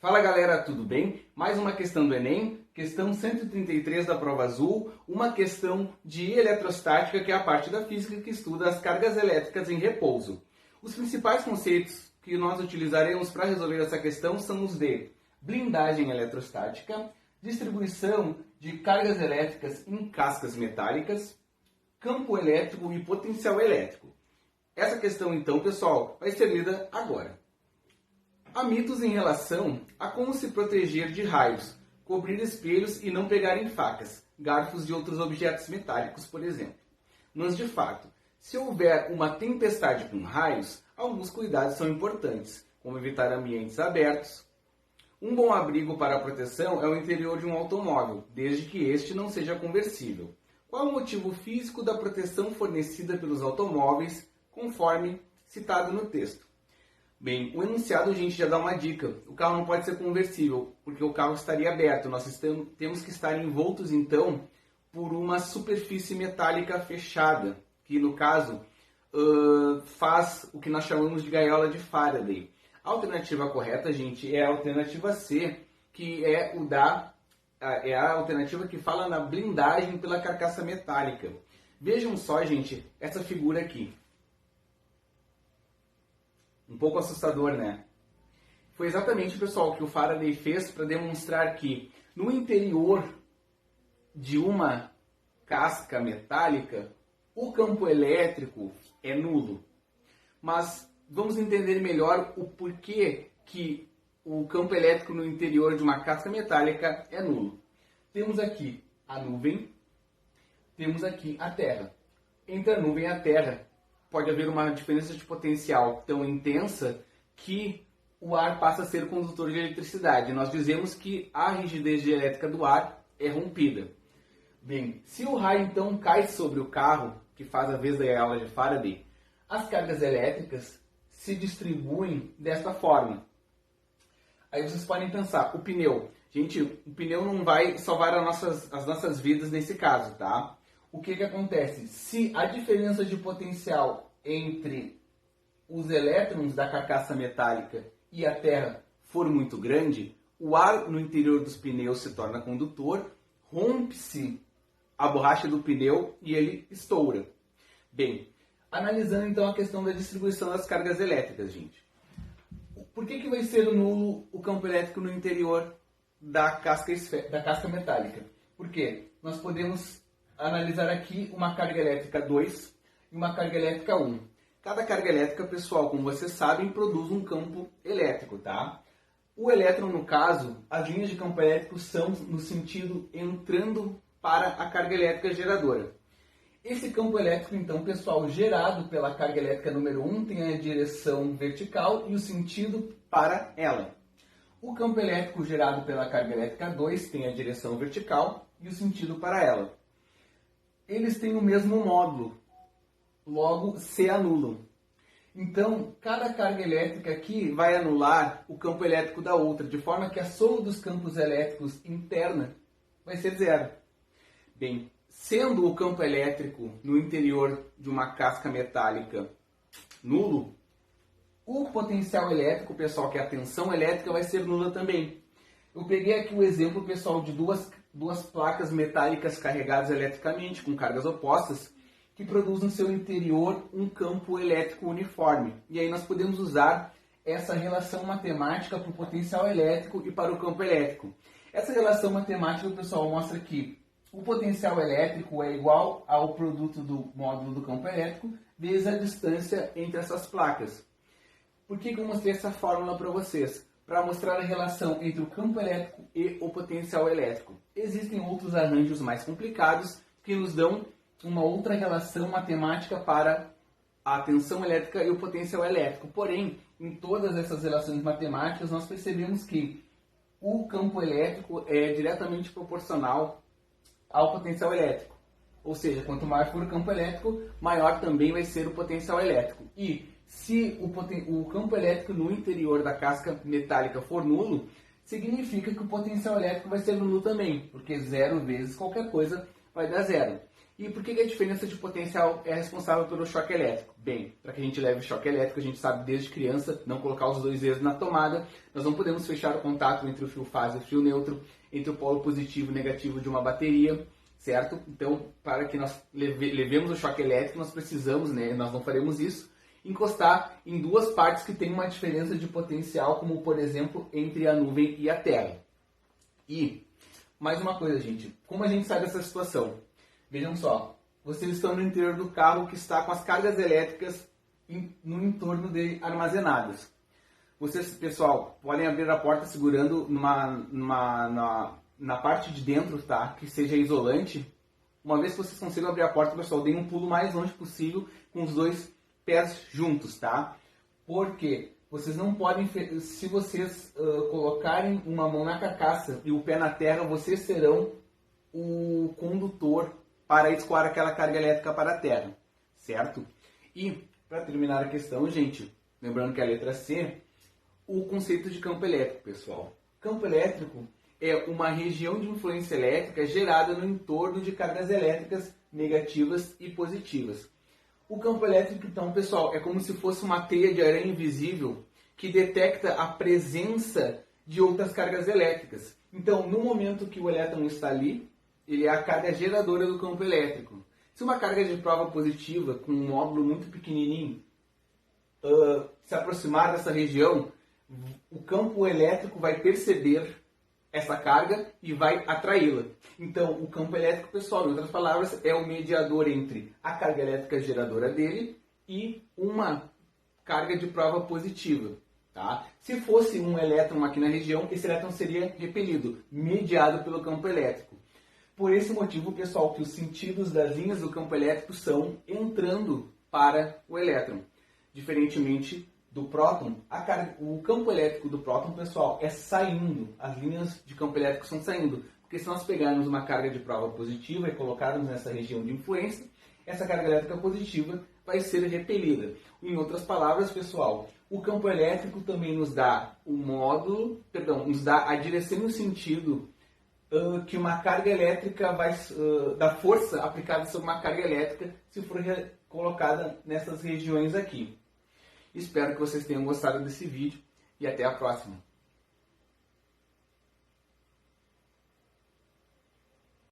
Fala galera, tudo bem? Mais uma questão do Enem, questão 133 da prova azul, uma questão de eletrostática, que é a parte da física que estuda as cargas elétricas em repouso. Os principais conceitos que nós utilizaremos para resolver essa questão são os de blindagem eletrostática, distribuição de cargas elétricas em cascas metálicas, campo elétrico e potencial elétrico. Essa questão então, pessoal, vai ser lida agora. Há mitos em relação a como se proteger de raios, cobrir espelhos e não pegar em facas, garfos e outros objetos metálicos, por exemplo. Mas, de fato, se houver uma tempestade com raios, alguns cuidados são importantes, como evitar ambientes abertos. Um bom abrigo para a proteção é o interior de um automóvel, desde que este não seja conversível. Qual é o motivo físico da proteção fornecida pelos automóveis, conforme citado no texto? Bem, o enunciado a gente já dá uma dica. O carro não pode ser conversível, porque o carro estaria aberto. Nós temos que estar envoltos, então, por uma superfície metálica fechada, que, no caso, faz o que nós chamamos de gaiola de Faraday. A alternativa correta, gente, é a alternativa C, que é a alternativa que fala na blindagem pela carcaça metálica. Vejam só, gente, essa figura aqui. Um pouco assustador, né? Foi exatamente, pessoal, o que o Faraday fez para demonstrar que no interior de uma casca metálica, o campo elétrico é nulo. Mas vamos entender melhor o porquê que o campo elétrico no interior de uma casca metálica é nulo. Temos aqui a nuvem, temos aqui a Terra. Entre a nuvem e a Terra, pode haver uma diferença de potencial tão intensa que o ar passa a ser condutor de eletricidade. Nós dizemos que a rigidez elétrica do ar é rompida. Bem, se o raio então cai sobre o carro, que faz a vez da gaiola de Faraday, as cargas elétricas se distribuem desta forma. Aí vocês podem pensar, o pneu. Gente, o pneu não vai salvar as nossas vidas nesse caso, tá? O que acontece? Se a diferença de potencial entre os elétrons da carcaça metálica e a Terra for muito grande, o ar no interior dos pneus se torna condutor, rompe-se a borracha do pneu e ele estoura. Bem, analisando então a questão da distribuição das cargas elétricas, gente. Por que vai ser nulo o campo elétrico no interior da casca metálica? Porque nós podemos analisar aqui uma carga elétrica 2 e uma carga elétrica 1. Cada carga elétrica, pessoal, como vocês sabem, produz um campo elétrico, tá? O elétron, no caso, as linhas de campo elétrico são no sentido entrando para a carga elétrica geradora. Esse campo elétrico, então, pessoal, gerado pela carga elétrica número 1 tem a direção vertical e o sentido para ela. O campo elétrico gerado pela carga elétrica 2 tem a direção vertical e o sentido para ela. Eles têm o mesmo módulo, logo se anulam. Então, cada carga elétrica aqui vai anular o campo elétrico da outra, de forma que a soma dos campos elétricos interna vai ser zero. Bem, sendo o campo elétrico no interior de uma casca metálica nulo, o potencial elétrico, pessoal, que é a tensão elétrica, vai ser nula também. Eu peguei aqui o exemplo, pessoal, de duas placas metálicas carregadas eletricamente, com cargas opostas, que produzem no seu interior um campo elétrico uniforme. E aí nós podemos usar essa relação matemática para o potencial elétrico e para o campo elétrico. Essa relação matemática, pessoal, mostra que o potencial elétrico é igual ao produto do módulo do campo elétrico vezes a distância entre essas placas. Por que eu mostrei essa fórmula para vocês? Para mostrar a relação entre o campo elétrico e o potencial elétrico. Existem outros arranjos mais complicados que nos dão uma outra relação matemática para a tensão elétrica e o potencial elétrico. Porém, em todas essas relações matemáticas, nós percebemos que o campo elétrico é diretamente proporcional ao potencial elétrico. Ou seja, quanto maior for o campo elétrico, maior também vai ser o potencial elétrico. E se o campo elétrico no interior da casca metálica for nulo, significa que o potencial elétrico vai ser nulo também, porque 0 vezes qualquer coisa vai dar 0. E por que a diferença de potencial é responsável pelo choque elétrico? Bem, para que a gente leve o choque elétrico, a gente sabe desde criança não colocar os dois dedos na tomada. Nós não podemos fechar o contato entre o fio fase e o fio neutro, entre o polo positivo e negativo de uma bateria, certo? Então, para que nós levemos o choque elétrico, nós precisamos, né, nós não faremos isso, encostar em duas partes que têm uma diferença de potencial, como por exemplo, entre a nuvem e a Terra. E, mais uma coisa, gente, como a gente sai dessa situação? Vejam só, vocês estão no interior do carro que está com as cargas elétricas no entorno dele armazenadas. Vocês, pessoal, podem abrir a porta segurando na parte de dentro, tá? Que seja isolante. Uma vez que vocês consigam abrir a porta, pessoal, deem um pulo mais longe possível com os dois pés juntos, tá? Porque vocês não podem, se vocês colocarem uma mão na carcaça e o pé na terra, vocês serão o condutor para escoar aquela carga elétrica para a terra, certo? E, para terminar a questão, gente, lembrando que a letra C, o conceito de campo elétrico, pessoal. Campo elétrico é uma região de influência elétrica gerada no entorno de cargas elétricas negativas e positivas. O campo elétrico, então, pessoal, é como se fosse uma teia de aranha invisível que detecta a presença de outras cargas elétricas. Então, no momento que o elétron está ali, ele é a carga geradora do campo elétrico. Se uma carga de prova positiva com um módulo muito pequenininho se aproximar dessa região, o campo elétrico vai perceber essa carga e vai atraí-la. Então, o campo elétrico, pessoal, em outras palavras, é o mediador entre a carga elétrica geradora dele e uma carga de prova positiva. Tá? Se fosse um elétron aqui na região, esse elétron seria repelido, mediado pelo campo elétrico. Por esse motivo, pessoal, que os sentidos das linhas do campo elétrico são entrando para o elétron. Diferentemente do próton, o campo elétrico do próton, pessoal, é saindo. As linhas de campo elétrico são saindo. Porque se nós pegarmos uma carga de prova positiva e colocarmos nessa região de influência, essa carga elétrica positiva vai ser repelida. Em outras palavras, pessoal, o campo elétrico também nos dá nos dá a direção e o sentido que uma carga elétrica da força aplicada sobre uma carga elétrica se for colocada nessas regiões aqui. Espero que vocês tenham gostado desse vídeo e até a próxima.